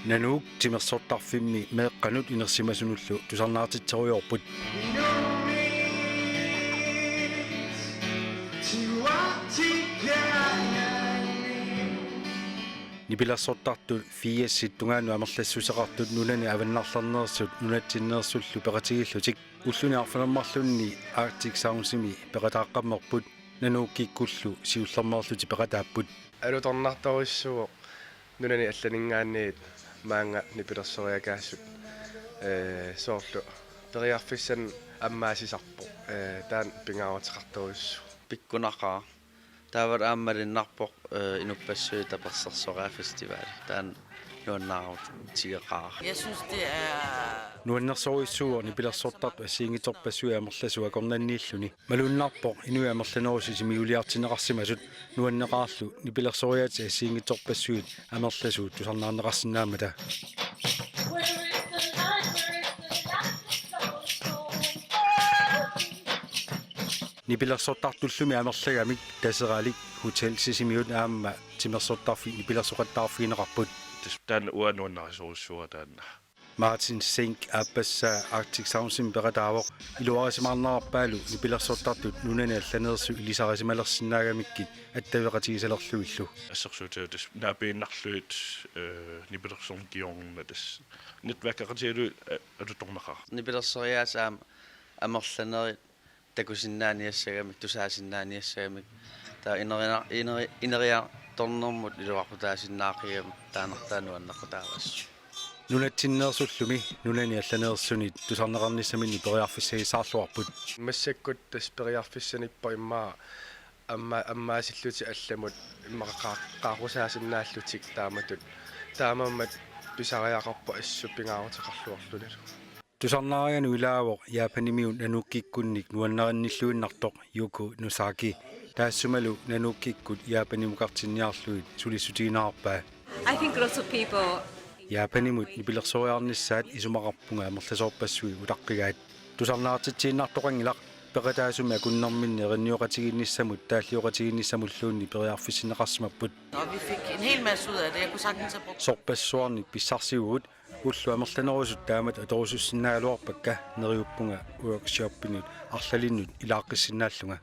Nanuk timersortarfimmi meeqqanut inersimasunullu tusarnaartitseruyorput nipilassortartu fiassit tungaanu amerlassuseqartut nunani avannarlarneersut nunatsinneersullu peqatigillutik ulluni arfanammarlunni Arctic Soundsimi peqataaqqammerput nanuukikkullu siullermeerluti peqataapput alutornartorissuo nunani allaningaanniit maanga nipilersoriakaassut soorlu periarfissan ammaasisarpo taan pingaarutiqartorissu pikkunaqaa taavar aammalinarpoq inuppassuit apersersoraa festival taan nuannaarut tigeqaa. Jeg synes det er nuannersorissuo nipilersortart assiingiterpassui amerlasua kornanniilluni malunnarpoq inui amerlanerussi simiuliartineqarsimasut nuanneqaarlu nipilersoriaati assiingiterpassuit amerlasuut tusarnaarneqarsinnaamata nipilersortartullumi amerlagamik taseralik hotel sisimiut aamma timersortarfi nipilersoqattaarfiineqarput taan uanuannarisuussuа taanna Martin Sink appassa Arctic Soundsin peqataavoq iluarisimaarnerarpaalu nipilersortartut nunani allaneersu ilisarisimalersinnaagamikkit attaveqatigisalerluillu ассерсуутиутис наапииннарлуит нипилерсорнкиорнатас нетваккақатигалу алуторнақар Nipilersoriaas aam amerlanerit takusinnaaniassagami tusaasinnaaниассагами taa ineriar tornermut iluaqutaasinnaaqigam taanertaanuannequtaavassu nunatsinneersullumi nunani allaneersunit tusarneqarnissamini periarfissagisaarluarput массаккут тас периарфиссаниппа иммаа аммаасиллути алламут иммақаққаарусаасиннааллутик тааматут таамаммат писариақарпа ассу пингаарутеқарлуарлуналу tusarnaarianu ilaavoq yaapanimiun nanukkikkunnik nuannarinниллуиннартоq yuku nusaki taassumalu nanukkikkut yaapanimuqartinniarluit sulisutiinaarpaa I think lots of people yaapanimut nipilersoriarnissaat isumaqarpunga amerlasoorpassui utaqqigaat tusarnaartitsiinnaartoqangilaq peqataasumi akunnerminni erinniuqatiginnissamut taalliuqatiginnissamulluunni periarfissineqarsimapput og vi fik en hel masse ud af det. Jeg kunne sagtens have brugt sorpassuarnik pissarsiugut ullu amerlanerusut taamat atorusussinnaaluarpakka neriuppunga workshoppinut arlalinnut ilaaqqissinnaallunga